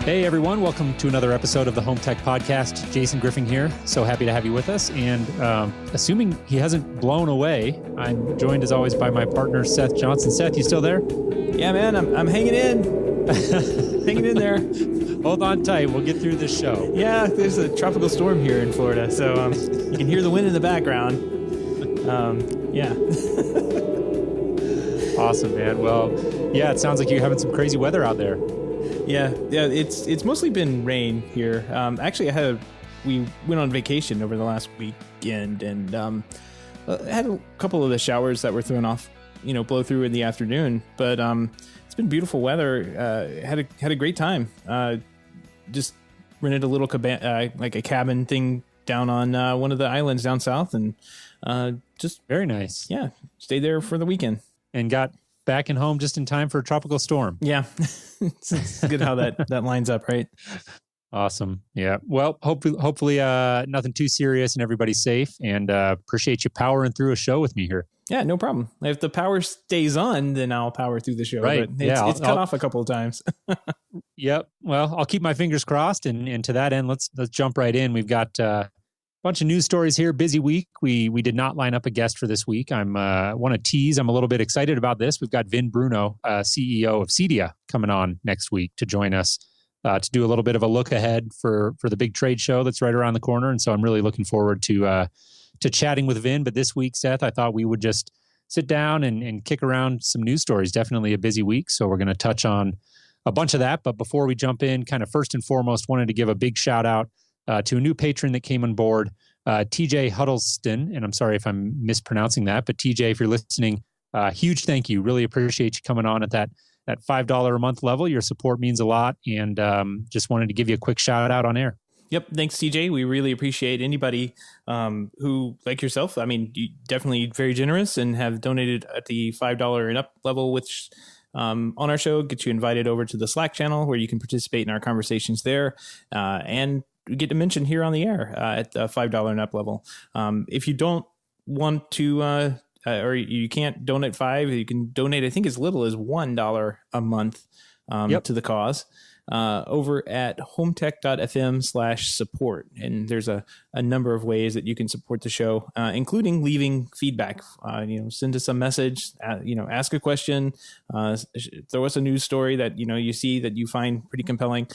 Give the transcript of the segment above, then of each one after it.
Hey everyone, welcome to another episode of the HomeTech Podcast. Jason Griffin here. So happy to have you with us. And assuming he hasn't blown away, I'm joined as always by my partner, Seth Johnson. Seth, you still there? Yeah, man, I'm hanging in. Hanging in there. Hold on tight. We'll get through this show. Yeah, there's a tropical storm here in Florida, so you can hear the wind in the background. Yeah. Awesome, man. Well, yeah, it sounds like you're having some crazy weather out there. Yeah. It's mostly been rain here. Actually, we went on vacation over the last weekend, and had a couple of the showers that were thrown off, blow through in the afternoon. But it's been beautiful weather. Had a great time. Just rented a little like a cabin thing down on one of the islands down south, and just very nice. Yeah, stayed there for the weekend and got back and home just in time for a tropical storm. Yeah. It's good how that lines up, right? Awesome. Yeah. Well, hopefully nothing too serious and everybody's safe, and appreciate you powering through a show with me here. Yeah, no problem. If the power stays on, then I'll power through the show. Right. But it's cut off a couple of times. Yep. Well, I'll keep my fingers crossed, and to that end, let's jump right in. We've got bunch of news stories here. Busy week. We did not line up a guest for this week. I'm want to tease. I'm a little bit excited about this. We've got Vin Bruno, CEO of Cedia, coming on next week to join us to do a little bit of a look ahead for the big trade show that's right around the corner. And so I'm really looking forward to chatting with Vin. But this week, Seth, I thought we would just sit down and kick around some news stories. Definitely a busy week, so we're going to touch on a bunch of that. But before we jump in, kind of first and foremost, wanted to give a big shout out to a new patron that came on board, TJ Huddleston, and I'm sorry if I'm mispronouncing that, but TJ, if you're listening, huge thank you. Really appreciate you coming on at that $5 a month level. Your support means a lot, and just wanted to give you a quick shout out on air. Yep. Thanks, TJ. We really appreciate anybody who, like yourself, you definitely very generous and have donated at the $5 and up level, which on our show gets you invited over to the Slack channel where you can participate in our conversations there, and we get to mention here on the air at the $5 and up level. If you don't want to, or you can't donate $5, you can donate, I think, as little as $1 a month to the cause over at HomeTech.fm/support. And there's a number of ways that you can support the show, including leaving feedback. Send us a message, ask a question, throw us a news story that, you see that you find pretty compelling.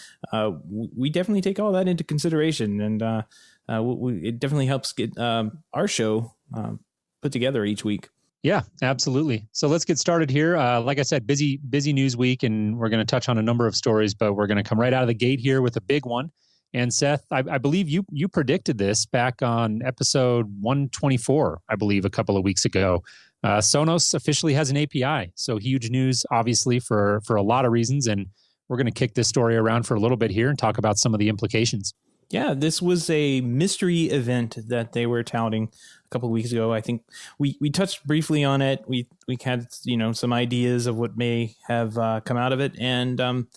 We definitely take all that into consideration, and it definitely helps get our show put together each week. Yeah, absolutely. So let's get started here. Like I said, busy news week, and we're going to touch on a number of stories, but we're going to come right out of the gate here with a big one. And Seth, I believe you predicted this back on episode 124, I believe, a couple of weeks ago. Sonos officially has an API. So huge news, obviously, for a lot of reasons. And we're going to kick this story around for a little bit here and talk about some of the implications. Yeah, this was a mystery event that they were touting a couple of weeks ago. I think we touched briefly on it. We had some ideas of what may have come out of it, and an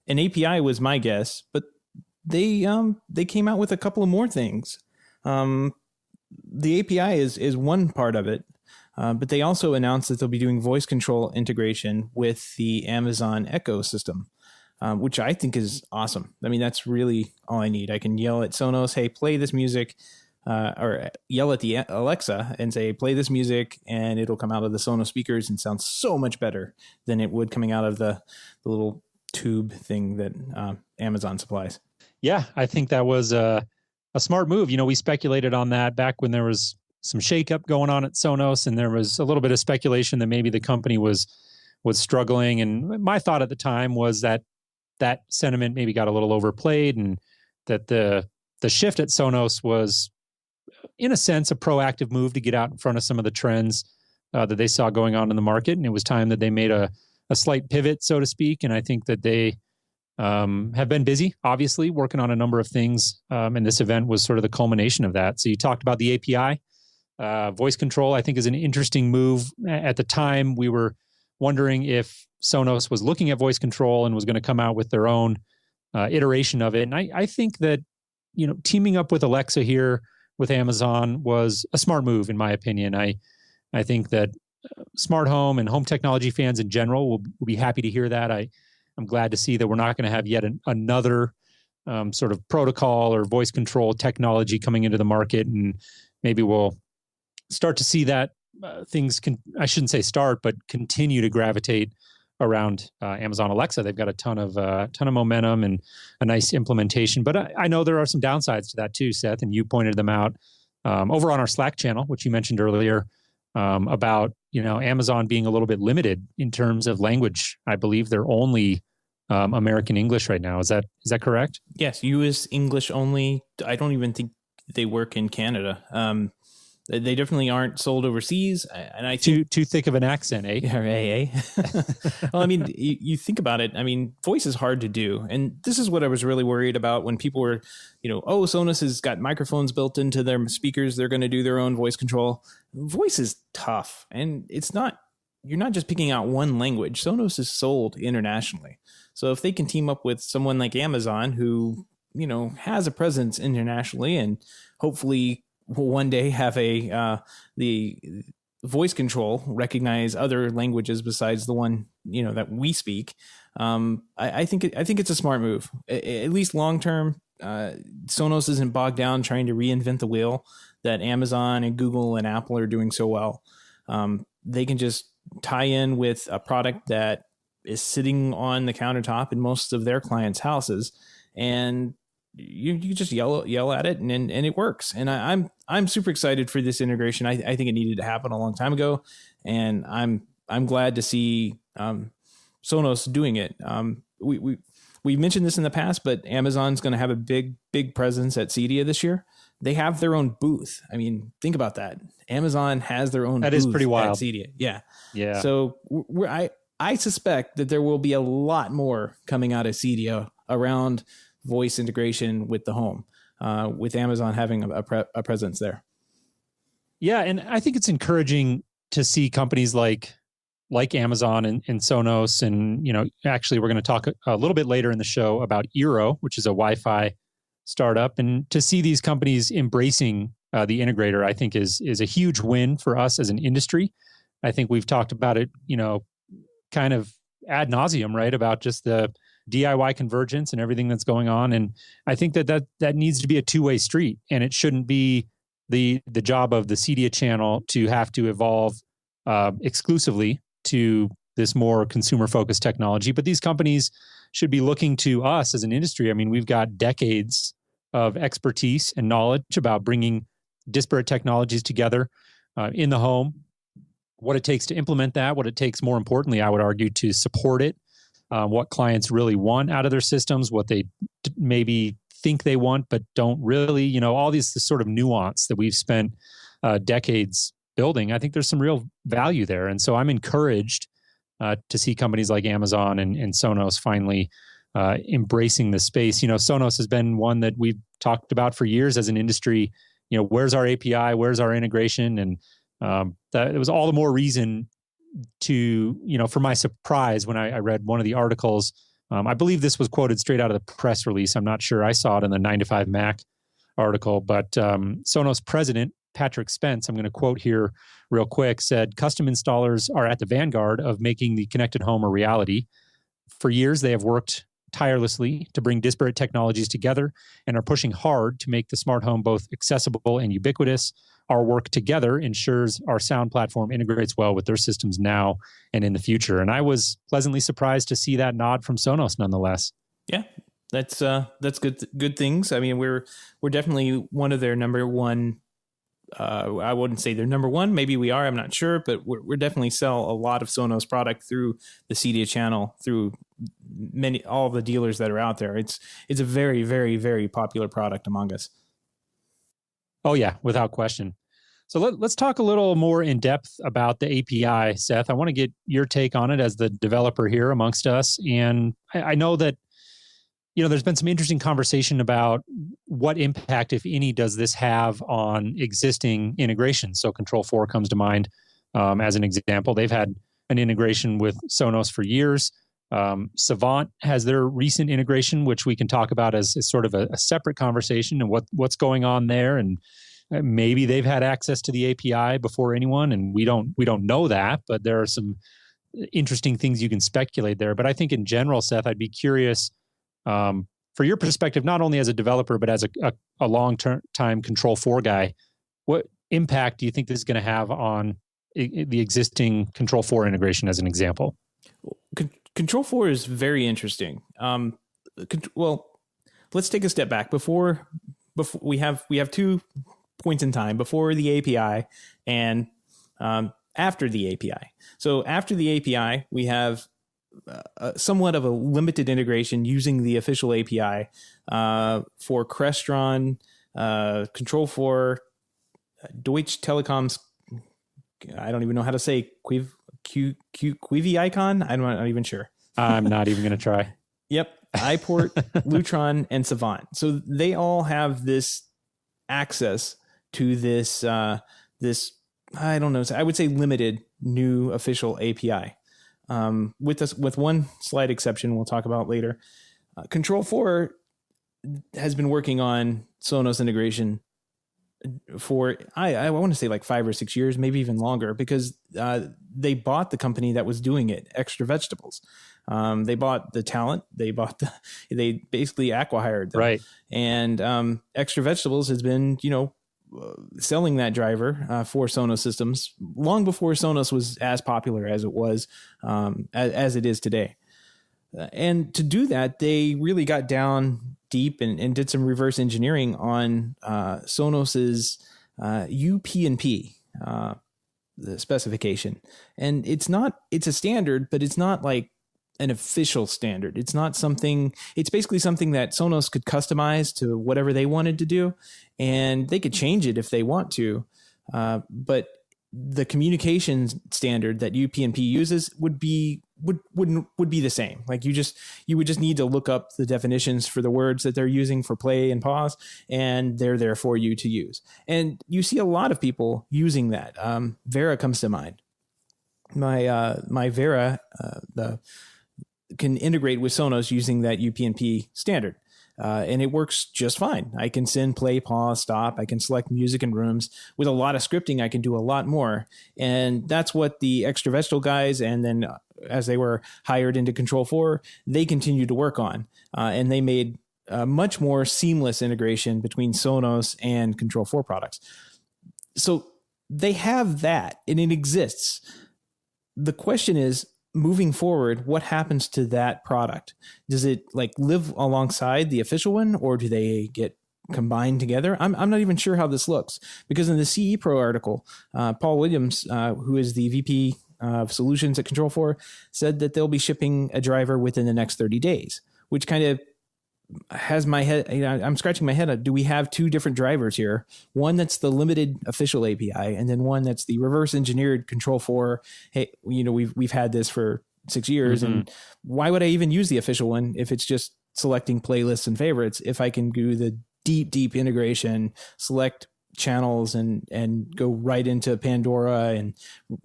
API was my guess, but they came out with a couple of more things. The API is one part of it, but they also announced that they'll be doing voice control integration with the Amazon Echo system. Which I think is awesome. I mean, that's really all I need. I can yell at Sonos, hey, play this music, or yell at the Alexa and say, play this music, and it'll come out of the Sonos speakers and sound so much better than it would coming out of the little tube thing that Amazon supplies. Yeah, I think that was a smart move. We speculated on that back when there was some shakeup going on at Sonos, and there was a little bit of speculation that maybe the company was struggling. And my thought at the time was that sentiment maybe got a little overplayed, and that the shift at Sonos was, in a sense, a proactive move to get out in front of some of the trends that they saw going on in the market. And it was time that they made a slight pivot, so to speak. And I think that they have been busy, obviously, working on a number of things. And this event was sort of the culmination of that. So you talked about the API. Voice control, I think, is an interesting move. At the time, we were wondering if Sonos was looking at voice control and was going to come out with their own iteration of it. And I think that, teaming up with Alexa here with Amazon was a smart move, in my opinion. I think that smart home and home technology fans in general will be happy to hear that. I'm glad to see that we're not going to have yet another sort of protocol or voice control technology coming into the market, and maybe we'll start to see that things can, I shouldn't say start, but continue to gravitate around Amazon Alexa. They've got a ton of momentum and a nice implementation, but I know there are some downsides to that too, Seth, and you pointed them out over on our Slack channel, which you mentioned earlier, about Amazon being a little bit limited in terms of language. I believe they're only American English right now. Is that correct? Yes, U.S. English only. I don't even think they work in Canada. They definitely aren't sold overseas, and I think too thick of an accent, eh? Yeah, Well, I mean, you think about it. I mean, voice is hard to do, and this is what I was really worried about when people were, oh, Sonos has got microphones built into their speakers. They're going to do their own voice control. Voice is tough, and it's not. You're not just picking out one language. Sonos is sold internationally, so if they can team up with someone like Amazon, who has a presence internationally, and hopefully will one day have the voice control recognize other languages besides the one that we speak. I think it's a smart move. At least long term, Sonos isn't bogged down trying to reinvent the wheel that Amazon and Google and Apple are doing so well. They can just tie in with a product that is sitting on the countertop in most of their clients' houses, and you just yell at it and it works. And I'm super excited for this integration. I think it needed to happen a long time ago, and I'm glad to see Sonos doing it. We mentioned this in the past, but Amazon's going to have a big presence at CEDIA this year. They have their own booth. I mean, think about that. Amazon has their own booth is pretty wild. At CEDIA. Yeah. So I suspect that there will be a lot more coming out of CEDIA around voice integration with the home, with Amazon having a presence there. Yeah, and I think it's encouraging to see companies like Amazon and Sonos, and actually we're going to talk a little bit later in the show about Eero, which is a Wi-Fi startup, and to see these companies embracing the integrator, I think is a huge win for us as an industry. I think we've talked about it, kind of ad nauseum, right, about just the DIY convergence and everything that's going on, and I think that needs to be a two-way street, and it shouldn't be the job of the CEDIA channel to have to evolve exclusively to this more consumer-focused technology. But these companies should be looking to us as an industry. I mean, we've got decades of expertise and knowledge about bringing disparate technologies together in the home, what it takes to implement that, what it takes, more importantly, I would argue, to support it, what clients really want out of their systems, what they maybe think they want but don't really, all this sort of nuance that we've spent decades building. I think there's some real value there. And so I'm encouraged to see companies like Amazon and Sonos finally embracing the space. Sonos has been one that we've talked about for years as an industry. Where's our API? Where's our integration? And that it was all the more reason to, for my surprise when I read one of the articles, I believe this was quoted straight out of the press release. I'm not sure. I saw it in the 9to5 Mac article, but Sonos president, Patrick Spence, I'm going to quote here real quick, said, "Custom installers are at the vanguard of making the connected home a reality. For years, they have worked tirelessly to bring disparate technologies together and are pushing hard to make the smart home both accessible and ubiquitous. Our work together ensures our sound platform integrates well with their systems now and in the future." And I was pleasantly surprised to see that nod from Sonos nonetheless. Yeah, that's good things. I mean, we're definitely one of their number one. I wouldn't say they're number one. Maybe we are. I'm not sure, but we're definitely sell a lot of Sonos product through the CEDIA channel, through all the dealers that are out there. It's a very, very, very popular product among us. Oh yeah, without question. So let's talk a little more in depth about the API, Seth. I want to get your take on it as the developer here amongst us. And I know that, there's been some interesting conversation about what impact, if any, does this have on existing integrations. So Control4 comes to mind as an example. They've had an integration with Sonos for years. Savant has their recent integration, which we can talk about as sort of a separate conversation and what's going on there. And maybe they've had access to the API before anyone, and we don't know that. But there are some interesting things you can speculate there. But I think in general, Seth, I'd be curious for your perspective, not only as a developer, but as a long-time Control4 guy, what impact do you think this is going to have on the existing Control4 integration as an example? Control4 is very interesting. Well, let's take a step back. Before we have 2 points in time, before the API and after the API. So after the API, we have somewhat of a limited integration using the official API for Crestron, Control4, Deutsche Telekom's, I don't even know how to say Quivi icon. I'm not even sure. I'm not even going to try. Yep. iPort, Lutron, and Savant. So they all have this access to this, I don't know, I would say limited new official API. With one slight exception we'll talk about later. Control4 has been working on Sonos integration for, I want to say like 5 or 6 years, maybe even longer, because they bought the company that was doing it, Extra Vegetables. They bought the talent. They basically acqui-hired them. Right. And Extra Vegetables has been, selling that driver for Sonos systems long before Sonos was as popular as it was, as it is today. And to do that, they really got down deep and did some reverse engineering on Sonos's UP&P, the specification. And it's a standard, but it's not like an official standard. It's basically something that Sonos could customize to whatever they wanted to do, and they could change it if they want to. But the communication standard that UP&P uses would be the same. Like you would just need to look up the definitions for the words that they're using for play and pause, and they're there for you to use. And you see a lot of people using that. Vera comes to mind. My Vera, can integrate with Sonos using that UP&P standard. And it works just fine. I can send play, pause, stop. I can select music and rooms. With a lot of scripting, I can do a lot more. And that's what the Extra Vegetable guys, and then as they were hired into Control4, they continued to work on. And they made a much more seamless integration between Sonos and Control4 products. So they have that, and it exists. The question is, moving forward, what happens to that product? Does it live alongside the official one, or do they get combined together? I'm not even sure how this looks, because in the CE Pro article, Paul Williams, who is the VP of Solutions at Control4, said that they'll be shipping a driver within the next 30 days, which kind of has my head, I'm scratching my head. Do we have 2 different drivers here? One that's the limited official API, and then one that's the reverse engineered Control4. Hey, we've had this for 6 years, mm-hmm. And why would I even use the official one if it's just selecting playlists and favorites? If I can do the deep integration, select channels and go right into Pandora and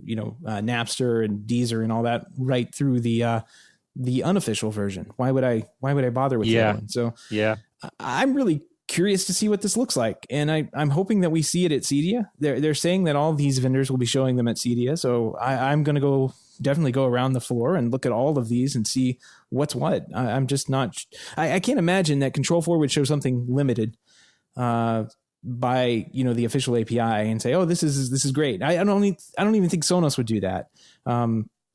Napster and Deezer and all that right through the unofficial version. Why would I bother with that one? So yeah, I'm really curious to see what this looks like. And I'm hoping that we see it at CEDIA. They're saying that all these vendors will be showing them at CEDIA. So I'm going to definitely go around the floor and look at all of these and see what's what. I'm just not, I can't imagine that Control4 would show something limited, by, the official API and say, oh, this is great. I don't even think Sonos would do that.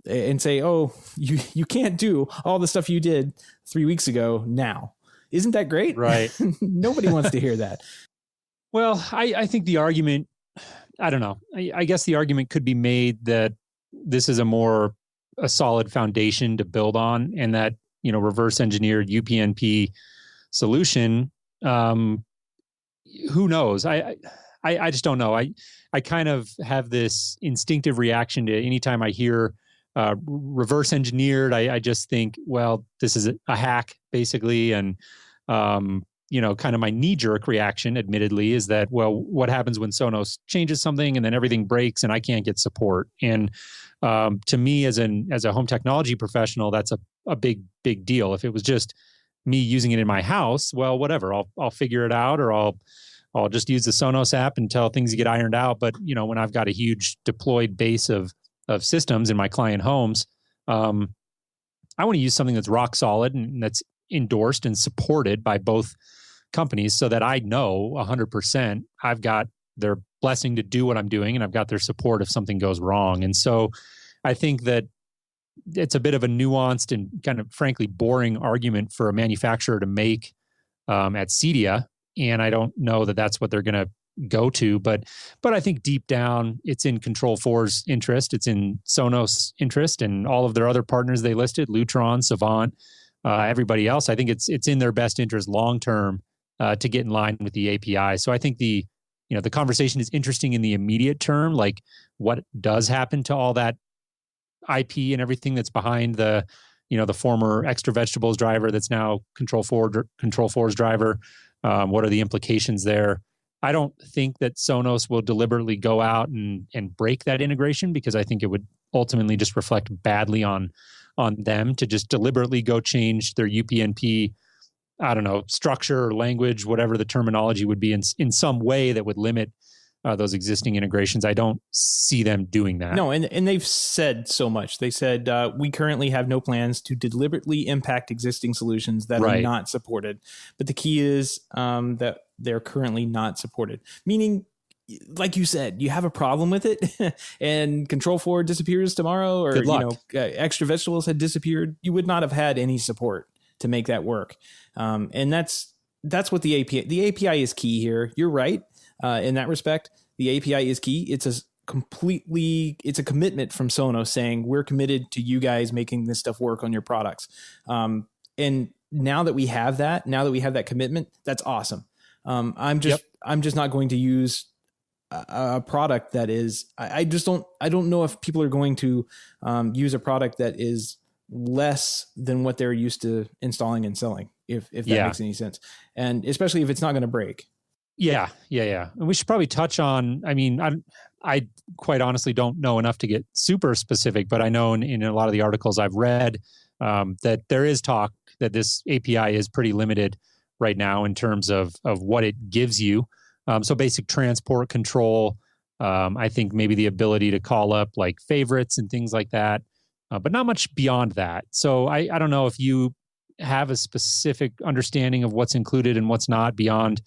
And say, oh, you can't do all the stuff you did 3 weeks ago now. Isn't that great? Right. Nobody wants to hear that. Well, I think the argument, I don't know. I guess the argument could be made that this is a solid foundation to build on, and that, reverse engineered UP&P solution, who knows? I just don't know. I kind of have this instinctive reaction to anytime I hear reverse engineered. I just think, well, this is a hack basically. And, kind of my knee jerk reaction, admittedly, is that, well, what happens when Sonos changes something and then everything breaks and I can't get support? And, to me as a home technology professional, that's a big deal. If it was just me using it in my house, well, whatever, I'll figure it out, or I'll just use the Sonos app until things get ironed out. But, when I've got a huge deployed base of systems in my client homes, I want to use something that's rock solid and that's endorsed and supported by both companies so that I know 100% I've got their blessing to do what I'm doing and I've got their support if something goes wrong. And so I think that it's a bit of a nuanced and kind of frankly boring argument for a manufacturer to make at Cedia. And I don't know that that's what they're going to go to, but I think deep down it's in Control4's interest. It's in Sonos' interest and all of their other partners they listed, Lutron, Savant, everybody else. I think it's in their best interest long-term to get in line with the API. So I think the conversation is interesting in the immediate term, like what does happen to all that IP and everything that's behind the former Extra Vegetables driver that's now Control4's driver. What are the implications there? I don't think that Sonos will deliberately go out and break that integration, because I think it would ultimately just reflect badly on them to just deliberately go change their UPnP, I don't know, structure or language, whatever the terminology would be, in some way that would limit those existing integrations. I don't see them doing that. No, and they've said so much. They said, we currently have no plans to deliberately impact existing solutions that are not supported. But the key is that they're currently not supported. Meaning, like you said, you have a problem with it and Control4 disappears tomorrow, or Extra Vegetables had disappeared. You would not have had any support to make that work. And that's what the API is key here. You're right. In that respect, the API is key. It's a commitment from Sonos saying we're committed to you guys making this stuff work on your products. And now that we have that commitment, that's awesome. I'm just not going to use a product that is, I don't know if people are going to use a product that is less than what they're used to installing and selling, if that makes any sense. And especially if it's not going to break. Yeah. And we should probably touch on, I quite honestly don't know enough to get super specific, but I know in a lot of the articles I've read that there is talk that this API is pretty limited right now in terms of what it gives you. So basic transport control, I think maybe the ability to call up like favorites and things like that, but not much beyond that. So I don't know if you have a specific understanding of what's included and what's not beyond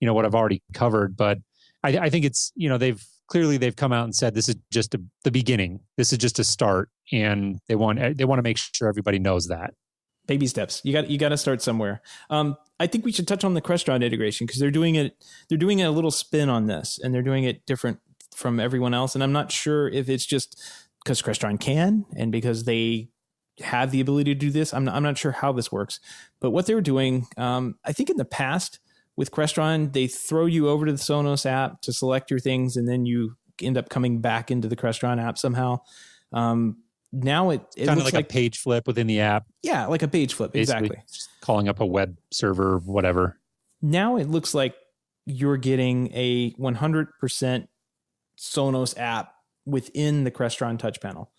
what I've already covered, but I think it's, they've come out and said this is just the beginning. This is just a start, and they want to make sure everybody knows that. Baby steps. You got to start somewhere. I think we should touch on the Crestron integration, because they're doing a little spin on this, and they're doing it different from everyone else. And I'm not sure if it's just because Crestron can and because they have the ability to do this. I'm not sure how this works, but what they were doing, I think in the past, with Crestron, they throw you over to the Sonos app to select your things, and then you end up coming back into the Crestron app somehow. Now it kind of like a page flip within the app. Yeah, like a page flip, exactly. Just calling up a web server, whatever. Now it looks like you're getting a 100% Sonos app within the Crestron touch panel,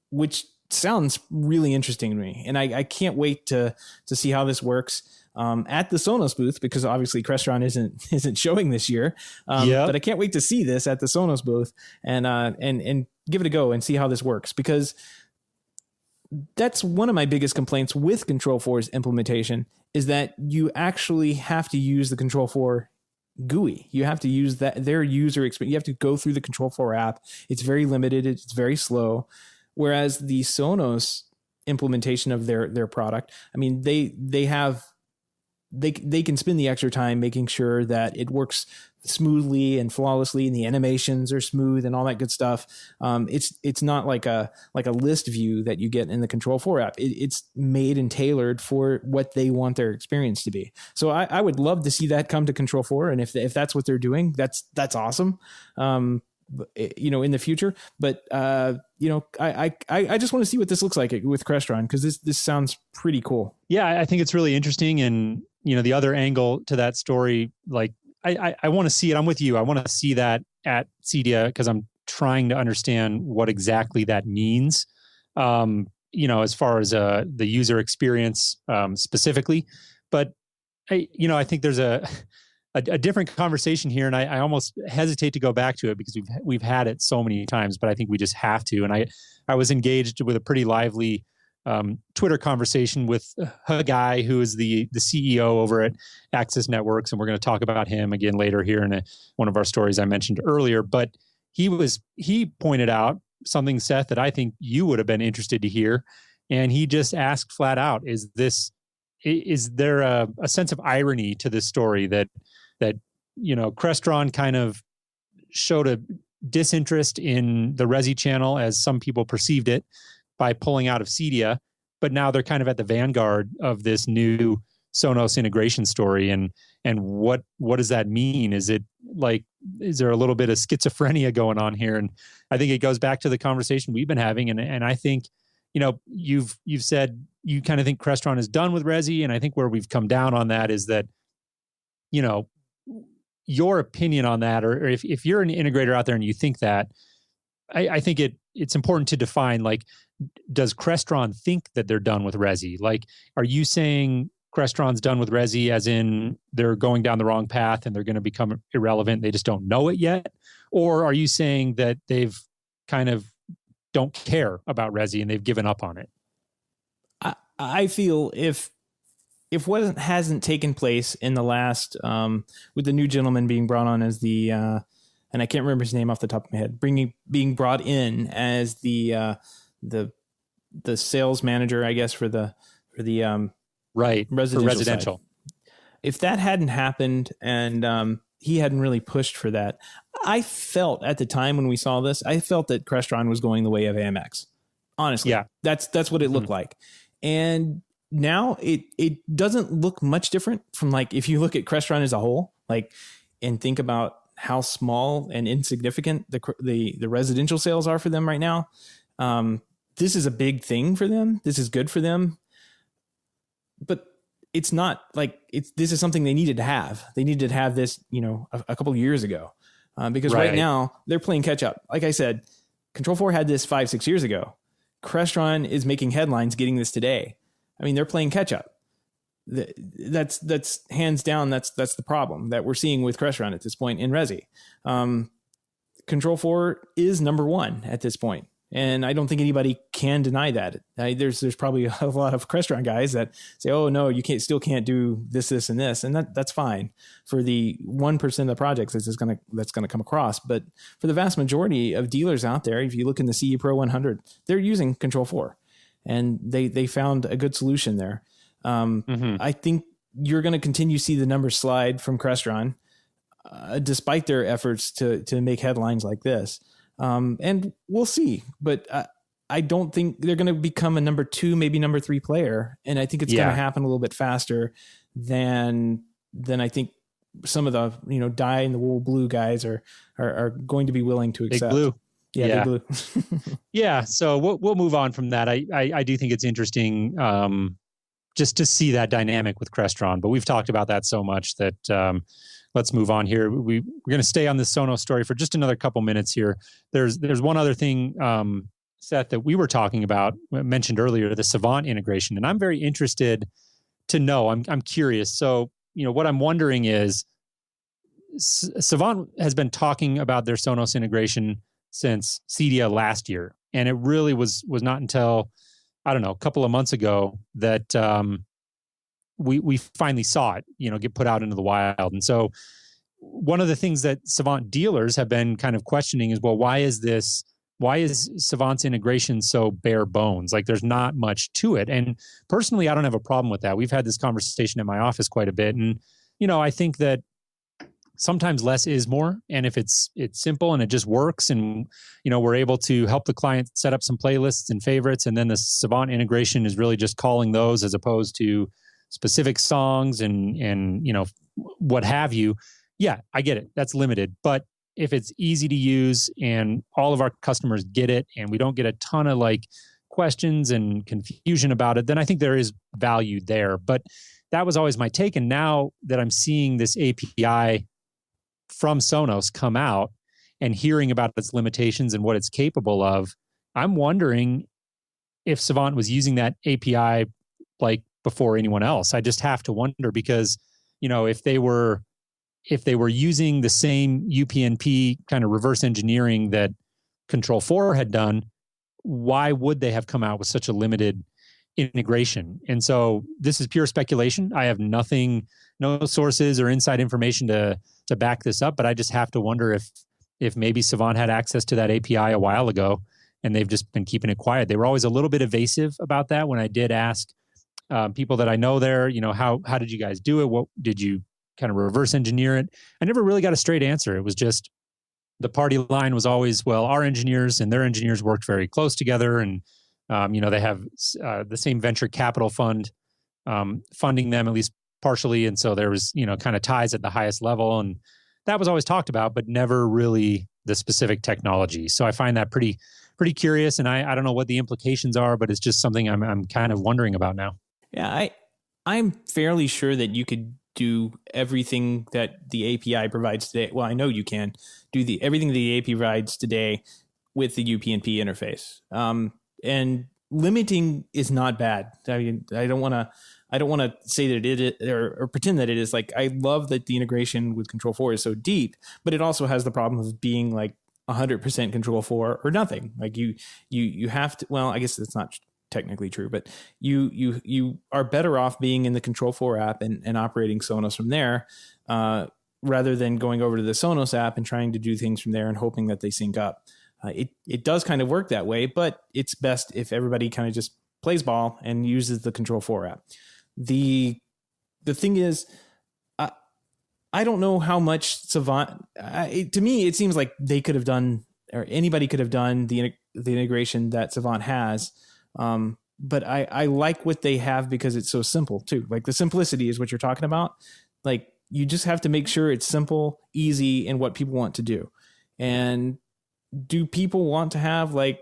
which sounds really interesting to me. And I can't wait to see how this works. At the Sonos booth, because obviously Crestron isn't showing this year. But I can't wait to see this at the Sonos booth and give it a go and see how this works, because that's one of my biggest complaints with Control4's implementation, is that you actually have to use the Control4 GUI. You have to use their user experience. You have to go through the Control4 app. It's very limited. It's very slow. Whereas the Sonos implementation of their product, they can spend the extra time making sure that it works smoothly and flawlessly, and the animations are smooth and all that good stuff. It's not like a list view that you get in the Control4 app. It's made and tailored for what they want their experience to be. So I would love to see that come to Control4, and if that's what they're doing, that's awesome. In the future, but I just want to see what this looks like with Crestron, because this sounds pretty cool. Yeah, I think it's really interesting, and the other angle to that story, like I want to see it. I'm with you. I want to see that at Cedia, because I'm trying to understand what exactly that means. As far as the user experience specifically, but I think there's a different conversation here, and I almost hesitate to go back to it because we've had it so many times, but I think we just have to. And I was engaged with a pretty lively Twitter conversation with a guy who is the CEO over at Access Networks, and we're going to talk about him again later here in one of our stories I mentioned earlier. But he pointed out something, Seth, that I think you would have been interested to hear, and he just asked flat out: Is there a sense of irony to this story that Crestron kind of showed a disinterest in the Resi channel as some people perceived it by pulling out of Cedia, but now they're kind of at the vanguard of this new Sonos integration story. And what does that mean? Is there a little bit of schizophrenia going on here? And I think it goes back to the conversation we've been having. And I think, you've said you kind of think Crestron is done with Resi. And I think where we've come down on that is that, your opinion on that, or if you're an integrator out there and you think that, I think it's important to define, does Crestron think that they're done with Resi? Are you saying Crestron's done with Resi as in they're going down the wrong path and they're going to become irrelevant, they just don't know it yet? Or are you saying that they've kind of don't care about Resi and they've given up on it? I feel if what hasn't taken place in the last, with the new gentleman being brought on as the, and I can't remember his name off the top of my head, being brought in as the sales manager, I guess, for the right residential. If that hadn't happened and he hadn't really pushed for that, I felt at the time when we saw this, I felt that Crestron was going the way of AMX. Honestly, yeah, that's what it looked like, and now it doesn't look much different from if you look at Crestron as a whole, and think about how small and insignificant the residential sales are for them right now. This is a big thing for them. This is good for them, but it's not this is something they needed to have. They needed to have this, a couple of years ago, because right now they're playing catch up. Like I said, Control 4 had this 5-6 years ago. Crestron is making headlines getting this today. I mean, they're playing catch up. That's hands down. That's the problem that we're seeing with Crestron at this point in Resi. Control 4 is number one at this point, and I don't think anybody can deny that. There's probably a lot of Crestron guys that say, "Oh no, you still can't do this, and this," and that's fine for the 1% of the projects that's gonna come across. But for the vast majority of dealers out there, if you look in the CE Pro 100, they're using Control 4. And they found a good solution there. I think you're going to continue to see the numbers slide from Crestron, despite their efforts to make headlines like this. And we'll see. But I don't think they're going to become a number 2, maybe number 3 player. And I think it's going to happen a little bit faster than I think some of the die in the wool blue guys are going to be willing to accept. Big blue. Yeah. Big blue. Yeah. So we'll move on from that. I do think it's interesting just to see that dynamic with Crestron, but we've talked about that so much that let's move on here. We're going to stay on the Sonos story for just another couple minutes here. There's one other thing, Seth, that we were talking about, mentioned earlier, the Savant integration, and I'm very interested to know. I'm curious. So what I'm wondering is, Savant has been talking about their Sonos integration since Cedia last year. And it really was not until, I don't know, a couple of months ago that we finally saw it, get put out into the wild. And so one of the things that Savant dealers have been kind of questioning is, well, why is Savant's integration so bare bones? There's not much to it. And personally, I don't have a problem with that. We've had this conversation in my office quite a bit. And, I think that sometimes less is more. And if it's simple and it just works, and we're able to help the client set up some playlists and favorites, and then the Savant integration is really just calling those as opposed to specific songs and what have you. Yeah, I get it. That's limited. But if it's easy to use and all of our customers get it, and we don't get a ton of questions and confusion about it, then I think there is value there. But that was always my take. And now that I'm seeing this API from Sonos come out and hearing about its limitations and what it's capable of, I'm wondering if Savant was using that API before anyone else. I just have to wonder, because if they were using the same UPnP kind of reverse engineering that Control 4 had done, why would they have come out with such a limited integration. And so this is pure speculation. I have nothing, no sources or inside information to back this up, but I just have to wonder if maybe Savant had access to that API a while ago and they've just been keeping it quiet. They were always a little bit evasive about that when I did ask people that I know there, how did you guys do it? What did you kind of reverse engineer it? I never really got a straight answer. It was just the party line was always, well, our engineers and their engineers worked very close together. And, they have the same venture capital fund funding them, at least partially. And so there was, kind of ties at the highest level. And that was always talked about, but never really the specific technology. So I find that pretty curious. And I don't know what the implications are, but it's just something I'm kind of wondering about now. Yeah, I'm fairly sure that you could do everything that the API provides today. Well, I know you can do everything the API provides today with the UPnP interface. And limiting is not bad. I mean, I don't want to say that it is, or pretend that it is. Like, I love that the integration with Control 4 is so deep, but it also has the problem of being like 100% Control 4 or nothing. Like you have to. Well, I guess that's not technically true, but you are better off being in the Control 4 app and operating Sonos from there, rather than going over to the Sonos app and trying to do things from there and hoping that they sync up. It does kind of work that way, but it's best if everybody kind of just plays ball and uses the Control 4 app. The thing is, I don't know how much Savant. To me, it seems like they could have done, or anybody could have done the integration that Savant has. But I like what they have because it's so simple too. Like, the simplicity is what you're talking about. Like, you just have to make sure it's simple, easy, and what people want to do. And do people want to have like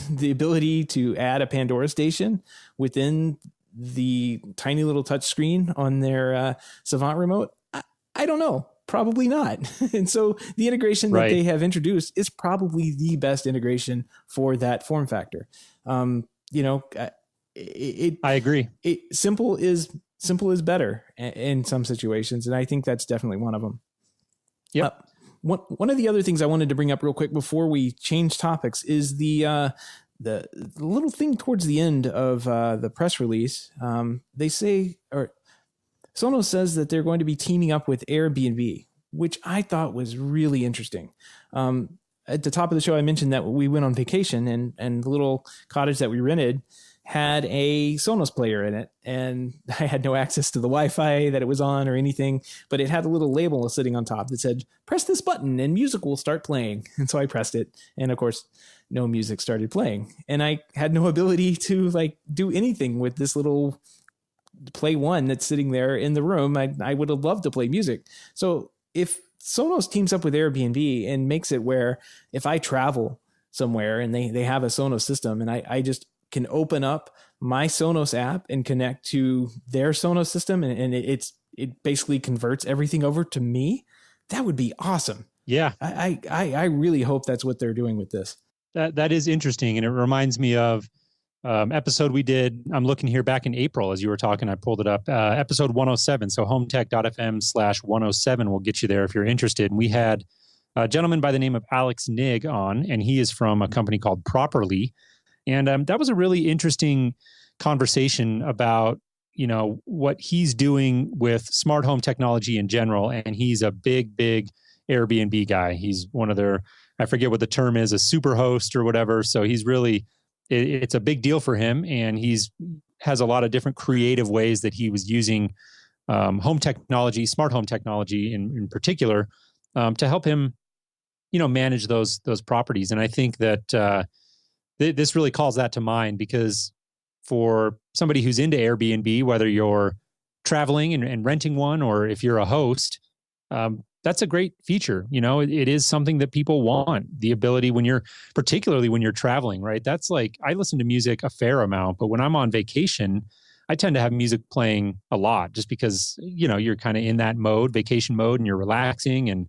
the ability to add a Pandora station within the tiny little touch screen on their Savant remote? I don't know. Probably not. And so the integration that they have introduced is probably the best integration for that form factor. I agree. Simple is better in some situations, and I think that's definitely one of them. Yep. One of the other things I wanted to bring up real quick before we change topics is the little thing towards the end of the press release. They say, or Sonos says, that they're going to be teaming up with Airbnb, which I thought was really interesting. At the top of the show, I mentioned that we went on vacation, and the little cottage that we rented had a Sonos player in it, and I had no access to the Wi-Fi that it was on or anything, but it had a little label sitting on top that said, "Press this button and music will start playing." And so I pressed it, and of course, no music started playing, and I had no ability to like do anything with this little Play One that's sitting there in the room. I would have loved to play music. So if Sonos teams up with Airbnb and makes it where if I travel somewhere and they have a Sonos system, and I just can open up my Sonos app and connect to their Sonos system, and it basically converts everything over to me, that would be awesome. Yeah. I really hope that's what they're doing with this. That is interesting. And it reminds me of episode we did. I'm looking here back in April as you were talking. I pulled it up. Episode 107. So HomeTech.fm/107 will get you there if you're interested. And we had a gentleman by the name of Alex Nigg on, and he is from a company called Properly. And that was a really interesting conversation about, what he's doing with smart home technology in general. And he's a big Airbnb guy. He's one of their, I forget what the term is, a super host or whatever. So he's really, it's a big deal for him. And has a lot of different creative ways that he was using home technology, smart home technology in particular, to help him, manage those properties. And I think that this really calls that to mind, because for somebody who's into Airbnb, whether you're traveling and renting one, or if you're a host, that's a great feature. It is something that people want, the ability particularly when you're traveling, right? That's like, I listen to music a fair amount, but when I'm on vacation, I tend to have music playing a lot just because, you're kind of in that mode, vacation mode, and you're relaxing. And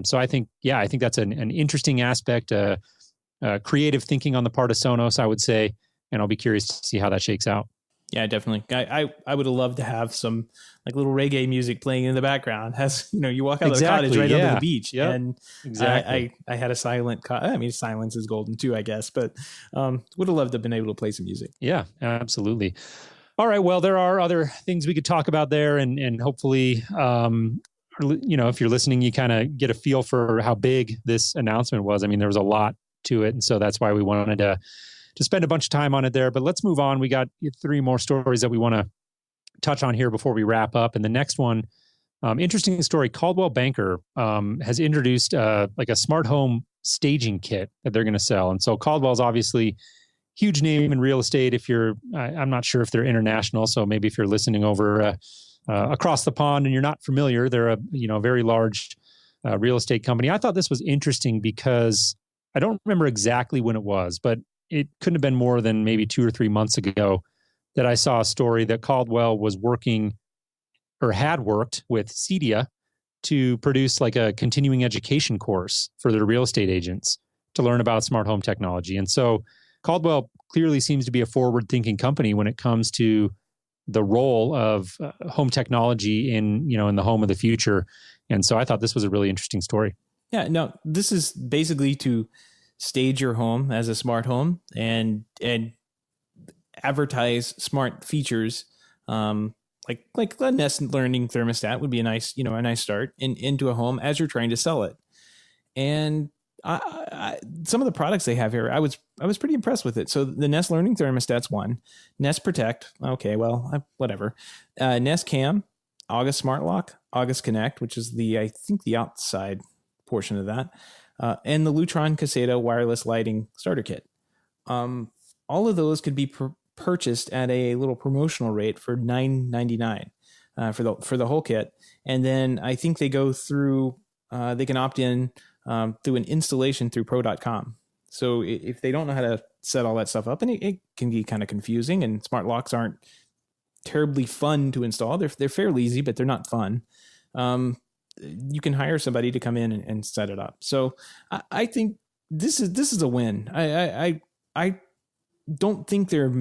so I think that's an interesting aspect, creative thinking on the part of Sonos, I would say, and I'll be curious to see how that shakes out. Yeah, definitely. I would have loved to have some like little reggae music playing in the background. As you walk out of the cottage right onto the beach, and exactly. I had a silent. I mean, silence is golden too, I guess. But would have loved to have been able to play some music. Yeah, absolutely. All right. Well, there are other things we could talk about there, and hopefully, if you're listening, you kind of get a feel for how big this announcement was. I mean, there was a lot to it, and so that's why we wanted to spend a bunch of time on it there. But let's move on. We got 3 more stories that we want to touch on here before we wrap up. And the next one, interesting story. Coldwell Banker has introduced like a smart home staging kit that they're going to sell. And so Caldwell's obviously huge name in real estate. If you're, I'm not sure if they're international. So maybe if you're listening over across the pond and you're not familiar, they're a very large real estate company. I thought this was interesting because I don't remember exactly when it was, but it couldn't have been more than maybe 2 or 3 months ago that I saw a story that Caldwell was working or had worked with Cedia to produce like a continuing education course for their real estate agents to learn about smart home technology. And so Caldwell clearly seems to be a forward-thinking company when it comes to the role of home technology in the home of the future. And so I thought this was a really interesting story. Yeah, no, this is basically to stage your home as a smart home and advertise smart features, like a Nest learning thermostat would be a nice start into a home as you're trying to sell it. And some of the products they have here, I was pretty impressed with it. So the Nest learning thermostat's one, Nest Protect. Okay, well, whatever. Nest Cam, August Smart Lock, August Connect, which is the outside portion of that. And the Lutron Caseta wireless lighting starter kit. All of those could be purchased at a little promotional rate for $9.99 for the whole kit. And then I think they go through, they can opt in through an installation through pro.com. So if they don't know how to set all that stuff up, and it can be kind of confusing, and smart locks aren't terribly fun to install. They're fairly easy, but they're not fun. You can hire somebody to come in and set it up. So I think this is a win. I don't think there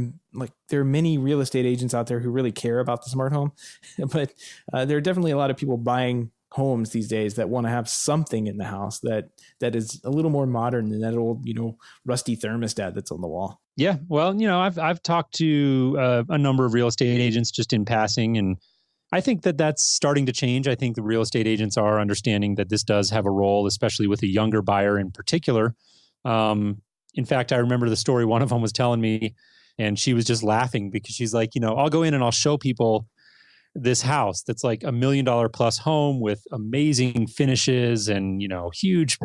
are many real estate agents out there who really care about the smart home, but there are definitely a lot of people buying homes these days that want to have something in the house that is a little more modern than that old, rusty thermostat that's on the wall. Yeah. Well, I've talked to a number of real estate agents just in passing, and I think that that's starting to change. I think the real estate agents are understanding that this does have a role, especially with a younger buyer in particular. In fact, I remember the story one of them was telling me, and she was just laughing because she's like, I'll go in and I'll show people this house that's like $1 million plus home with amazing finishes and, huge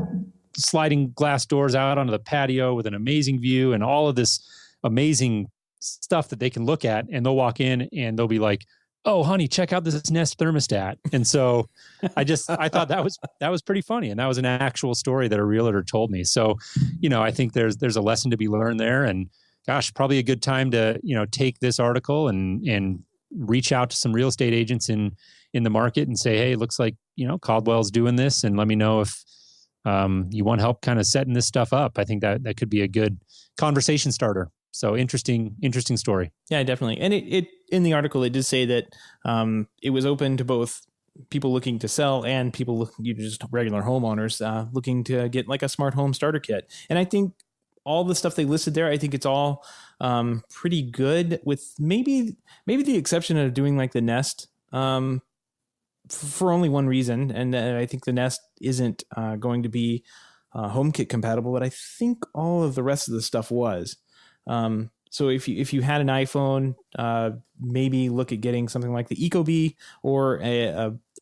sliding glass doors out onto the patio with an amazing view and all of this amazing stuff that they can look at. And they'll walk in and they'll be like, "Oh, honey, check out this Nest thermostat." And so I thought that was pretty funny. And that was an actual story that a realtor told me. So, I think there's a lesson to be learned there, and gosh, probably a good time to, take this article and reach out to some real estate agents in the market and say, "Hey, it looks like, Caldwell's doing this, and let me know if you want help kind of setting this stuff up." I think that could be a good conversation starter. So interesting story. Yeah, definitely. And it in the article, it did say that it was open to both people looking to sell and people just regular homeowners looking to get like a smart home starter kit. And I think all the stuff they listed there, I think it's all pretty good, with maybe the exception of doing like the Nest for only one reason. And I think the Nest isn't going to be HomeKit compatible, but I think all of the rest of the stuff was. So if you had an iPhone, maybe look at getting something like the Ecobee or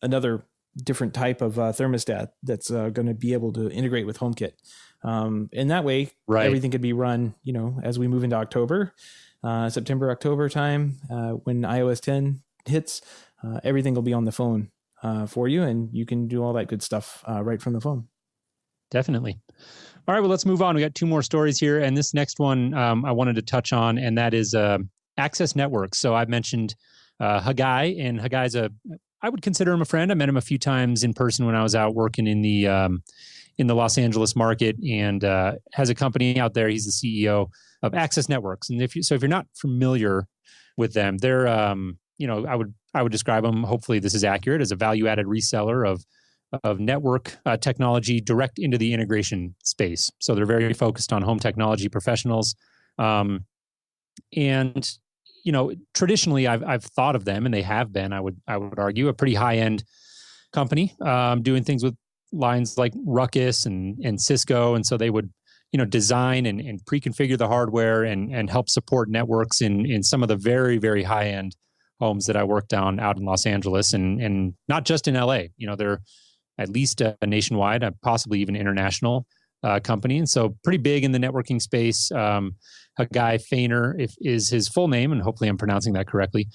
another different type of thermostat that's going to be able to integrate with HomeKit. And that way, everything could be run, as we move into October, September, October time, when iOS 10 hits, everything will be on the phone for you, and you can do all that good stuff right from the phone. Definitely. All right, well, let's move on. We got 2 more stories here. And this next one I wanted to touch on, and that is Access Networks. So I've mentioned Hagai, and Hagai's I would consider him a friend. I met him a few times in person when I was out working in the Los Angeles market, and has a company out there. He's the CEO of Access Networks. And if you're not familiar with them. They're, I would describe them, hopefully this is accurate, as a value-added reseller of network technology direct into the integration space. So they're very focused on home technology professionals. And traditionally I've thought of them, and they have been, I would argue, a pretty high-end company, doing things with lines like Ruckus and Cisco. And so they would, design and pre-configure the hardware and help support networks in some of the very, very high-end homes that I worked on out in Los Angeles, and not just in LA. They're at least a nationwide, possibly even international company. And so pretty big in the networking space. A guy, Feiner, is his full name, and hopefully I'm pronouncing that correctly.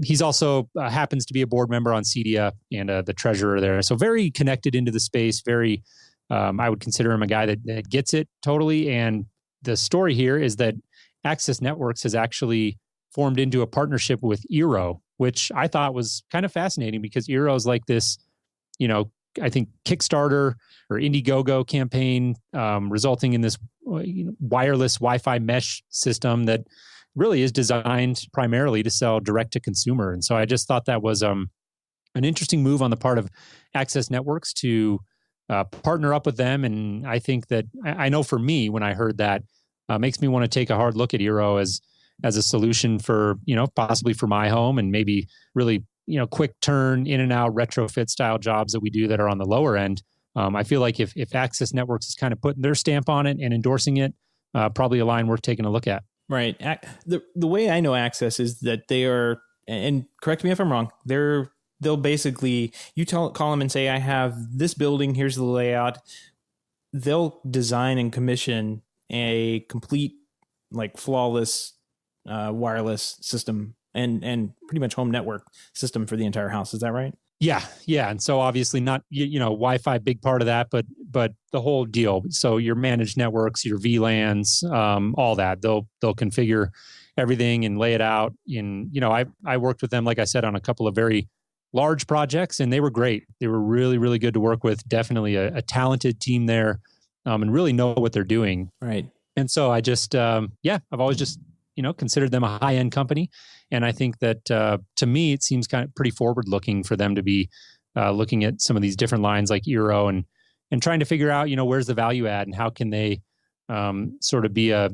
He's also happens to be a board member on CEDIA and the treasurer there. So very connected into the space. Very, I would consider him a guy that gets it totally. And the story here is that Access Networks has actually formed into a partnership with Eero, which I thought was kind of fascinating, because Eero is like this, I think Kickstarter or Indiegogo campaign, resulting in this wireless Wi-Fi mesh system that really is designed primarily to sell direct to consumer. And so I just thought that was an interesting move on the part of Access Networks to partner up with them. And I think that, I know for me, when I heard that, makes me want to take a hard look at Eero as a solution for, possibly for my home, and maybe really, quick turn in and out retrofit style jobs that we do that are on the lower end. I feel like if Access Networks is kind of putting their stamp on it and endorsing it, probably a line worth taking a look at. Right. The way I know Access is that they are, and correct me if I'm wrong, they'll basically, call them and say, I have this building, here's the layout. They'll design and commission a complete, like, flawless wireless system and pretty much home network system for the entire house. Is that right? Yeah. And so obviously not, Wi-Fi, big part of that, but the whole deal. So your managed networks, your VLANs, all that, they'll configure everything and lay it out in, I worked with them, like I said, on a couple of very large projects, and they were great. They were really, really good to work with. Definitely a talented team there, and really know what they're doing. Right. And so I just, I've always just, considered them a high-end company. And I think that, to me, it seems kind of pretty forward-looking for them to be looking at some of these different lines like Eero and trying to figure out, where's the value add, and how can they sort of be a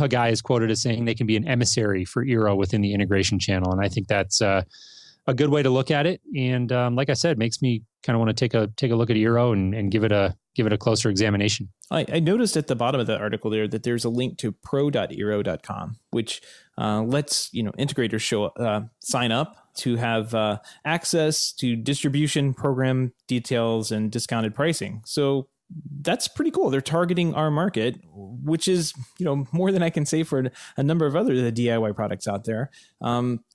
guy is quoted as saying they can be an emissary for Eero within the integration channel. And I think that's a good way to look at it. And like I said, makes me kind of want to take a look at Eero and give it a closer examination. I noticed at the bottom of the article there that there's a link to pro.eero.com, which lets integrators sign up to have access to distribution program details and discounted pricing. So that's pretty cool. They're targeting our market, which is, more than I can say for a number of other the DIY products out there.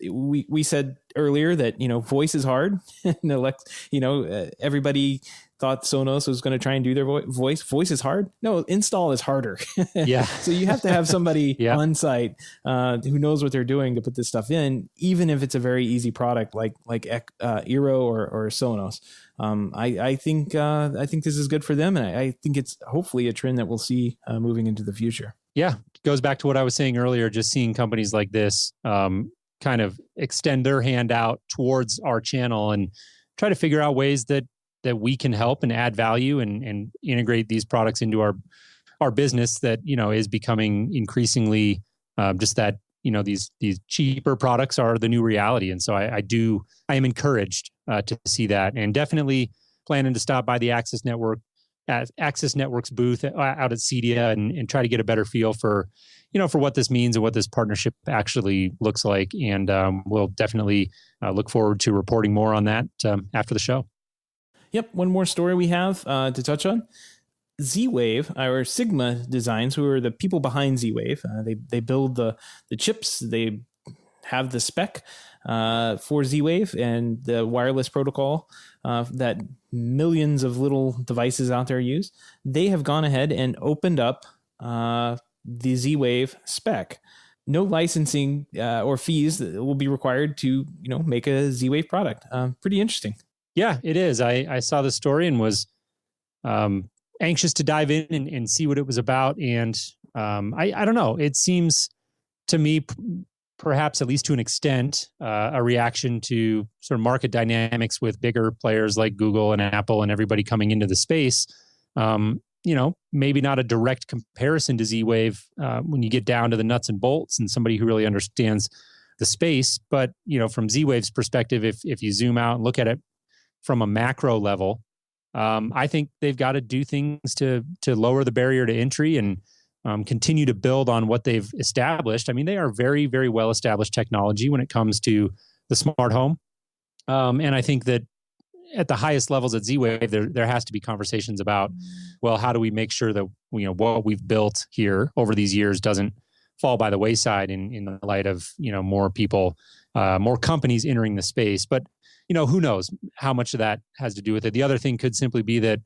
We said earlier that, voice is hard. Everybody thought Sonos was going to try and do their voice. Voice is hard. No, install is harder. Yeah. So you have to have somebody on site who knows what they're doing to put this stuff in, even if it's a very easy product like Eero or Sonos. I think this is good for them, and I think it's hopefully a trend that we'll see moving into the future. Yeah, it goes back to what I was saying earlier. Just seeing companies like this kind of extend their hand out towards our channel and try to figure out ways that we can help and add value and integrate these products into our business that is becoming increasingly just that these cheaper products are the new reality. And so I am encouraged to see that, and definitely planning to stop by the Access Networks booth out at CEDIA and try to get a better feel for what this means and what this partnership actually looks like. And we'll definitely look forward to reporting more on that after the show. Yep. One more story we have to touch on. ZWave, our Sigma Designs, who are the people behind ZWave. They build the chips. They have the spec for ZWave and the wireless protocol that millions of little devices out there use. They have gone ahead and opened up the ZWave spec. No licensing or fees will be required to make a ZWave product. Pretty interesting. Yeah, it is. I saw the story and was anxious to dive in and see what it was about. And I don't know. It seems to me perhaps at least to an extent, a reaction to sort of market dynamics with bigger players like Google and Apple and everybody coming into the space. Maybe not a direct comparison to ZWave when you get down to the nuts and bolts and somebody who really understands the space. But, from ZWave's perspective, if you zoom out and look at it from a macro level, I think they've got to do things to lower the barrier to entry and continue to build on what they've established. I mean, they are very, very well-established technology when it comes to the smart home. And I think that at the highest levels at ZWave, there has to be conversations about, well, how do we make sure that, what we've built here over these years doesn't fall by the wayside in the light of, more people, more companies entering the space. But, who knows how much of that has to do with it. The other thing could simply be that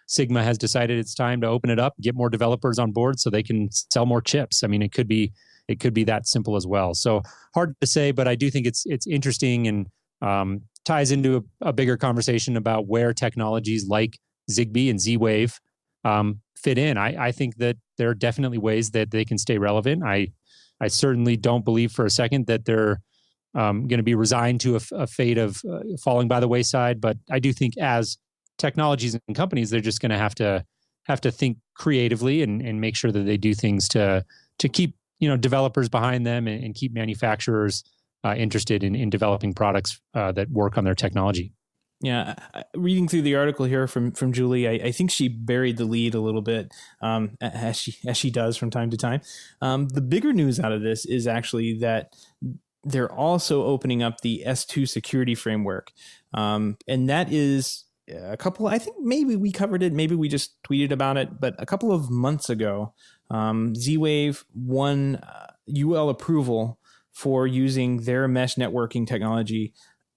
Sigma has decided it's time to open it up, get more developers on board so they can sell more chips. I mean, it could be that simple as well. So hard to say, but I do think it's interesting and ties into a bigger conversation about where technologies like Zigbee and Z-Wave fit in. I think that there are definitely ways that they can stay relevant. I certainly don't believe for a second that they're going to be resigned to a fate of falling by the wayside. But I do think as technologies and companies, they're just going to have to think creatively and make sure that they do things to keep developers behind them and keep manufacturers interested in developing products that work on their technology. Yeah, reading through the article here from Julie, I think she buried the lead a little bit, as she does from time to time. The bigger news out of this is actually that they're also opening up the S2 security framework, and that is a couple. I think maybe we covered it, maybe we just tweeted about it, but a couple of months ago, Z-Wave won UL approval for using their mesh networking technology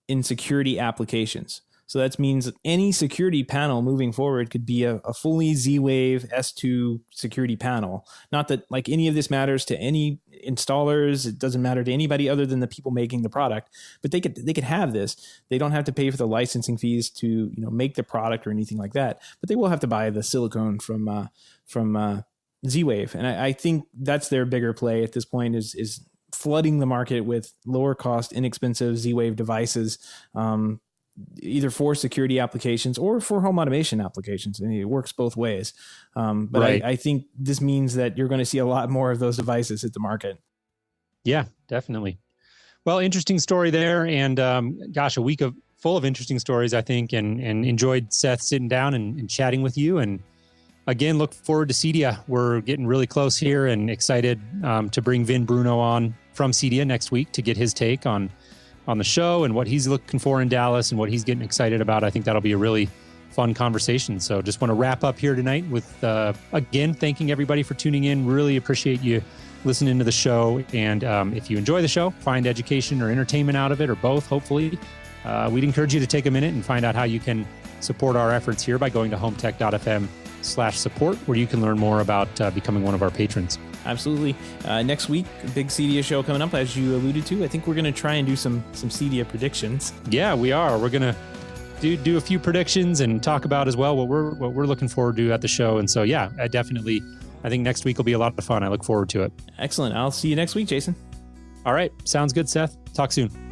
in security applications. So that means any security panel moving forward could be a fully Z-Wave S2 security panel. Not that like any of this matters to any installers. It doesn't matter to anybody other than the people making the product. But they could have this. They don't have to pay for the licensing fees to make the product or anything like that. But they will have to buy the silicone from Z-Wave. And I think that's their bigger play at this point is flooding the market with lower cost, inexpensive Z-Wave devices, either for security applications or for home automation applications. And it works both ways. But right. I think this means that you're going to see a lot more of those devices hit the market. Yeah, definitely. Well, interesting story there. And a week full of interesting stories, I think, and enjoyed Seth sitting down and chatting with you. And again, look forward to Cedia. We're getting really close here and excited to bring Vin Bruno on from Cedia next week to get his take on the show and what he's looking for in Dallas and what he's getting excited about. I think that'll be a really fun conversation. So just want to wrap up here tonight with, again, thanking everybody for tuning in. Really appreciate you listening to the show. And if you enjoy the show, find education or entertainment out of it, or both, hopefully, we'd encourage you to take a minute and find out how you can support our efforts here by going to HomeTech.fm/support, where you can learn more about becoming one of our patrons. Absolutely. Next week, big Cedia show coming up, as you alluded to. I think we're going to try and do some Cedia predictions. Yeah, we are. We're going to do a few predictions and talk about as well what we're looking forward to at the show. And so, yeah, I think next week will be a lot of fun. I look forward to it. Excellent. I'll see you next week, Jason. All right. Sounds good, Seth. Talk soon.